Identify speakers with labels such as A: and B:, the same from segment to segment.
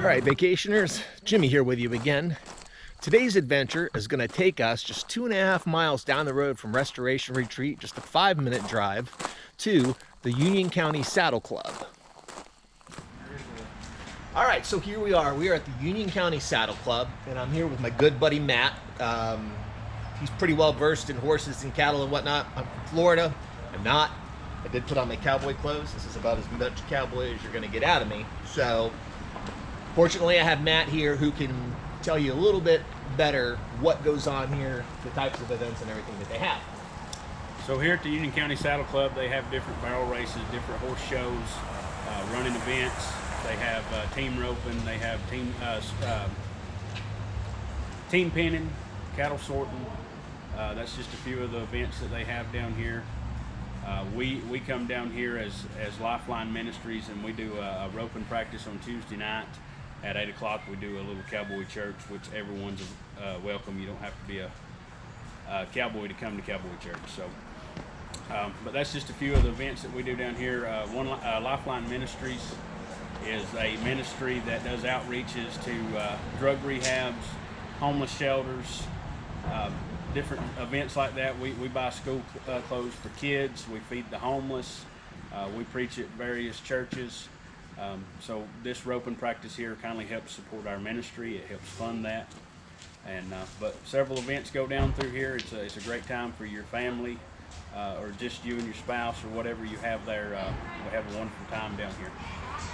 A: All right, vacationers, Jimmy here with you again. Today's adventure is going to take us just 2.5 miles down the road from Restoration Retreat, just a 5-minute drive, to the Union County Saddle Club. All right, so here we are. We are at the Union County Saddle Club, and I'm here with my good buddy Matt. He's pretty well versed in horses and cattle and whatnot. I'm from Florida. I'm not. I did put on my cowboy clothes. This is about as much cowboy as you're going to get out of me. So, fortunately, I have Matt here who can tell you a little bit better what goes on here, the types of events and everything that they have.
B: So here at the Union County Saddle Club, they have different barrel races, different horse shows, running events. They have team roping. They have team pinning, cattle sorting. That's just a few of the events that they have down here. We come down here as Lifeline Ministries, and we do a roping practice on Tuesday night. At 8 o'clock, we do a little cowboy church, which everyone's welcome. You don't have to be a cowboy to come to cowboy church. So, but that's just a few of the events that we do down here. Lifeline Ministries is a ministry that does outreaches to drug rehabs, homeless shelters, different events like that. We buy school clothes for kids. We feed the homeless. We preach at various churches. So this roping practice here kindly helps support our ministry. It helps fund that. And but several events go down through here. It's a great time for your family or just you and your spouse or whatever you have there. We have a wonderful time down here.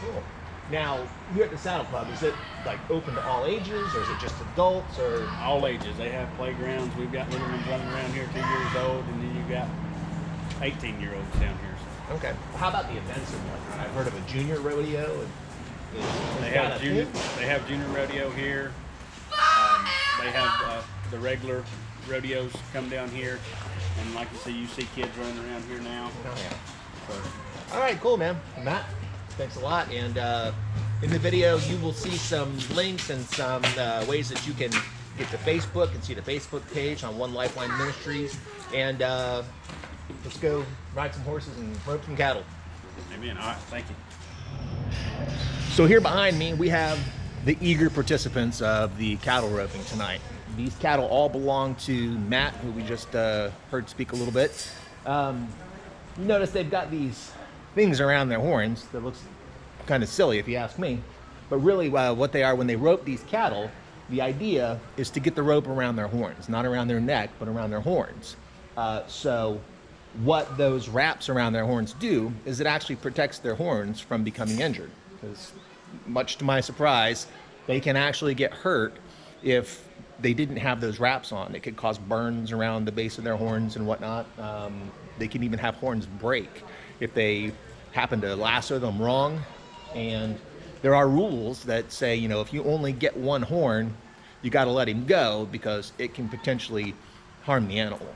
A: Cool. Now, here at the Saddle Club, is it like open to all ages, or is it just adults, or?
B: All ages. They have playgrounds. We've got little ones running around here 2 years old, and then you got 18-year-olds down here. So.
A: Okay. How about the events and whatnot? I've heard of a junior rodeo.
B: They have junior rodeo here. They have the regular rodeos come down here, and like you see kids running around here now.
A: Oh yeah. So. All right, cool, man. Matt, thanks a lot. And in the video, you will see some links and some ways that you can get to Facebook and see the Facebook page on One Lifeline Ministries. And let's go ride some horses and rope some cattle.
B: Amen. All right, thank you.
A: So here behind me, we have the eager participants of the cattle roping tonight. These cattle all belong to Matt, who we just heard speak a little bit. You notice they've got these things around their horns that looks kind of silly if you ask me. But really what they are when they rope these cattle, the idea is to get the rope around their horns, not around their neck, but around their horns. So what those wraps around their horns do is it actually protects their horns from becoming injured. Because much to my surprise, they can actually get hurt if they didn't have those wraps on. It could cause burns around the base of their horns and whatnot. They can even have horns break if they happen to lasso them wrong. And there are rules that say, you know, if you only get one horn, you got to let him go because it can potentially harm the animal.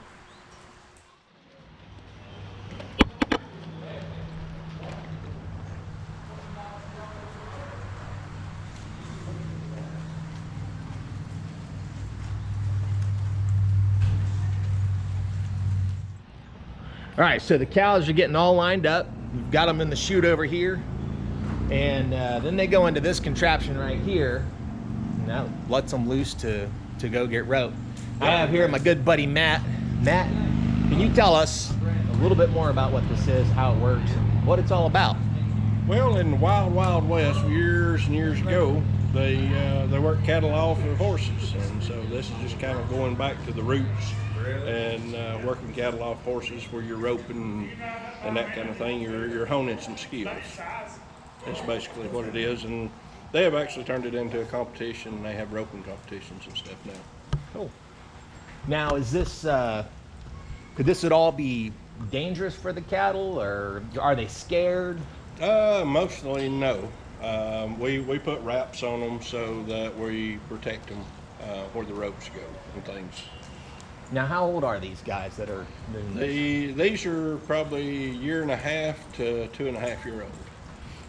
A: All right, so the cows are getting all lined up. We've got them in the chute over here. And then they go into this contraption right here. And that lets them loose to go get roped. I have here my good buddy Matt. Matt, can you tell us a little bit more about what this is, how it works, and what it's all about?
C: Well, in the wild west, years and years ago, they worked cattle off of horses, and so this is just kind of going back to the roots and working cattle off horses where you're roping and that kind of thing. You're honing some skills. That's basically what it is, and they have actually turned it into a competition. They have roping competitions and stuff now.
A: Cool. Now, is this could this at all be dangerous for the cattle, or are they scared?
C: Mostly no. We put wraps on them so that we protect them where the ropes go and things.
A: Now, how old are these guys that are doing this?
C: These are probably 1.5 to 2.5 year old.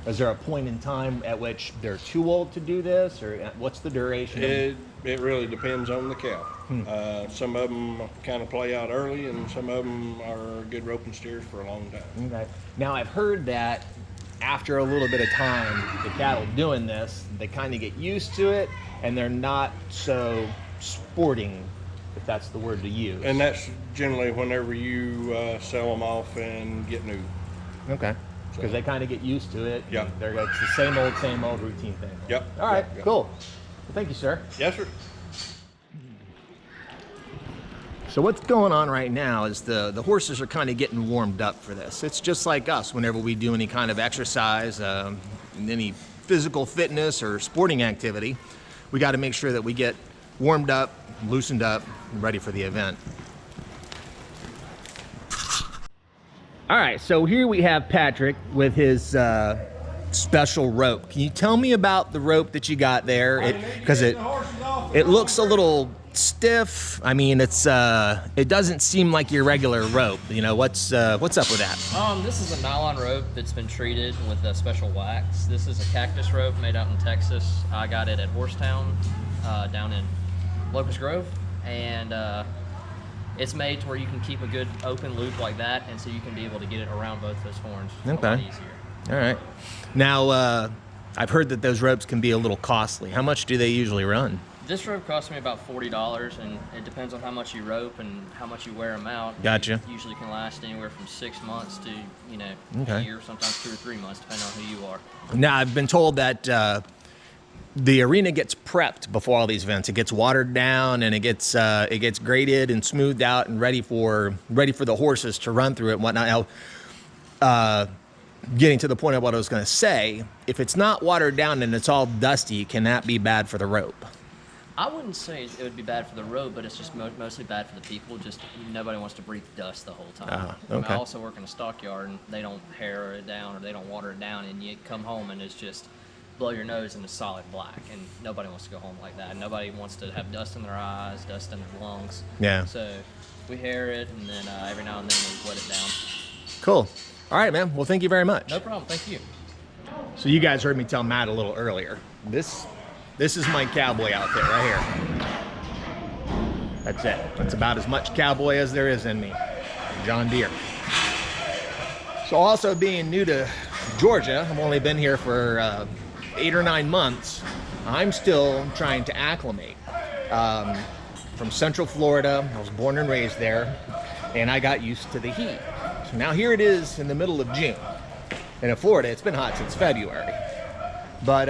A: Is there a point in time at which they're too old to do this, or what's the duration?
C: It really depends on the cow. Some of them kind of play out early, and some of them are good roping steers for a long time.
A: Okay. Now, I've heard that after a little bit of time, the cattle doing this, they kind of get used to it, and they're not so sporting, if that's the word to use.
C: And that's generally whenever you sell them off and get new.
A: Okay. Because they kind of get used to it.
C: Yeah.
A: It's the same old routine thing.
C: Yep.
A: All right,
C: Yep.
A: cool. Well, thank you, sir.
C: Yes, sir.
A: So what's going on right now is the horses are kind of getting warmed up for this. It's just like us whenever we do any kind of exercise, any physical fitness or sporting activity. We got to make sure that we get warmed up, loosened up, and ready for the event. All right, so here we have Patrick with his special rope. Can you tell me about the rope that you got there? Because it looks a little stiff. I mean, it doesn't seem like your regular rope. You know, what's up with that?
D: This is a nylon rope that's been treated with a special wax. This is a cactus rope made out in Texas. I got it at Horsetown down in Locust Grove, and it's made to where you can keep a good open loop like that, and so you can be able to get it around both those horns a lot easier.
A: All right. Now, I've heard that those ropes can be a little costly. How much do they usually run?
D: This rope cost me about $40, and it depends on how much you rope and how much you wear them out.
A: Gotcha.
D: It usually can last anywhere from 6 months to,
A: Okay.
D: a year, sometimes 2 or 3 months, depending on who you are.
A: Now, I've been told that the arena gets prepped before all these events. It gets watered down and it gets graded and smoothed out and ready for the horses to run through it and whatnot. Now, getting to the point of what I was going to say, if it's not watered down and it's all dusty, can that be bad for the rope?
D: I wouldn't say it would be bad for the road, but it's just mostly bad for the people. Just nobody wants to breathe dust the whole time.
A: Okay.
D: I also work in a stockyard, and they don't hair it down or they don't water it down, and you come home and it's just blow your nose and it's solid black, and nobody wants to go home like that. Nobody wants to have dust in their eyes, dust in their lungs.
A: Yeah.
D: So we hair it, and then every now and then we wet it down.
A: Cool. All right, man. Well, thank you very much.
D: No problem. Thank you.
A: So you guys heard me tell Matt a little earlier. This is my cowboy outfit right here. That's it. That's about as much cowboy as there is in me. John Deere. So also being new to Georgia, I've only been here for 8 or 9 months. I'm still trying to acclimate. From Central Florida, I was born and raised there, and I got used to the heat. So now here it is in the middle of June. And in Florida, it's been hot since February. But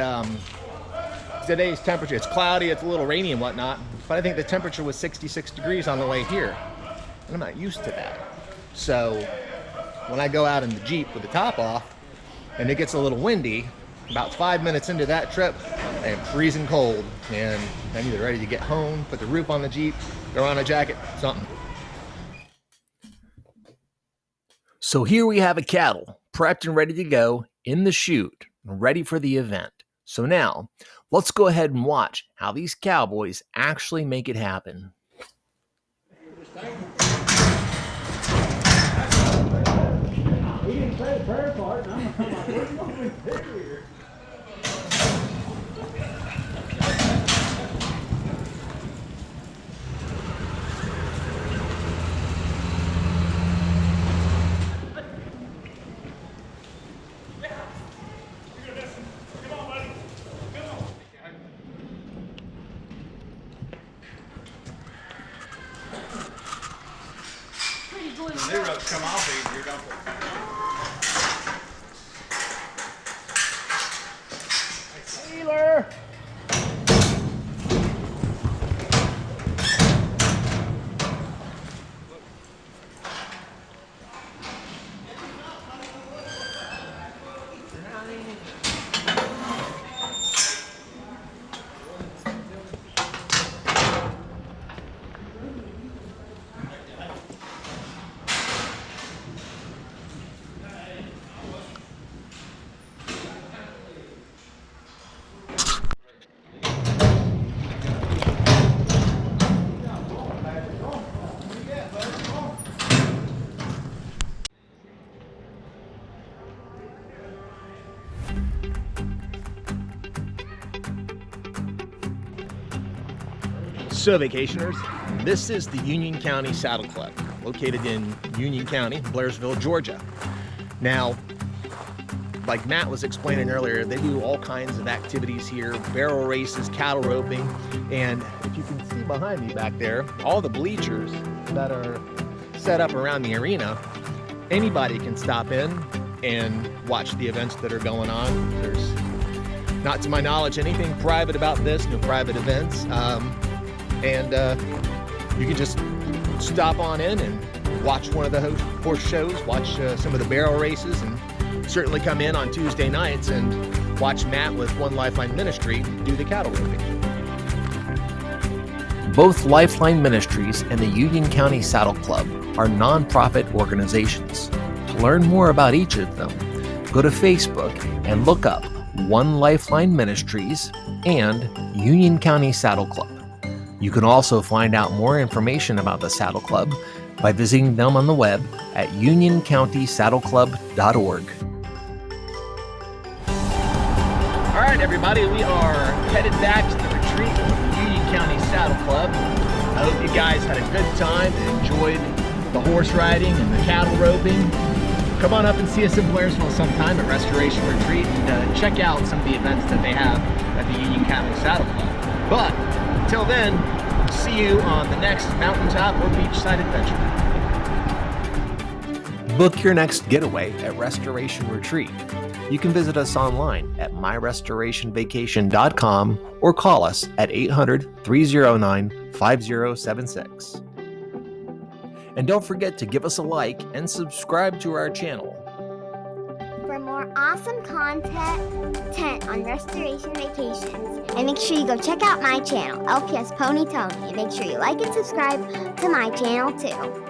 A: today's temperature, it's cloudy, it's a little rainy and whatnot, but I think the temperature was 66 degrees on the way here. And I'm not used to that. So when I go out in the Jeep with the top off and it gets a little windy, about 5 minutes into that trip, I am freezing cold and I'm either ready to get home, put the roof on the Jeep, throw on a jacket, something. So here we have a cattle prepped and ready to go in the chute, ready for the event. So now, let's go ahead and watch how these cowboys actually make it happen. We didn't say the prayer part, and I'm like, where's the moment here?
B: New ropes come off easier, don't they?
A: Sailor! So vacationers, this is the Union County Saddle Club, located in Union County, Blairsville, Georgia. Now, like Matt was explaining earlier, they do all kinds of activities here, barrel races, cattle roping, and if you can see behind me back there, all the bleachers that are set up around the arena, anybody can stop in and watch the events that are going on. There's, not to my knowledge, anything private about this, no private events, and you can just stop on in and watch one of the horse shows, watch some of the barrel races, and certainly come in on Tuesday nights and watch Matt with One Lifeline Ministry do the cattle roping. Both Lifeline Ministries and the Union County Saddle Club are nonprofit organizations. To learn more about each of them, go to Facebook and look up One Lifeline Ministries and Union County Saddle Club. You can also find out more information about the Saddle Club by visiting them on the web at unioncountysaddleclub.org. All right, everybody, we are headed back to the retreat with the Union County Saddle Club. I hope you guys had a good time and enjoyed the horse riding and the cattle roping. Come on up and see us in Blairsville sometime at Restoration Retreat and check out some of the events that they have at the Union County Saddle Club. But until then, see you on the next mountaintop or beachside adventure. Book your next getaway at Restoration Retreat. You can visit us online at myrestorationvacation.com or call us at 800-309-5076. And don't forget to give us a like and subscribe to our channel.
E: For more awesome content on Restoration Vacations, and make sure you go check out my channel, LPS Pony Tony, and make sure you like and subscribe to my channel too.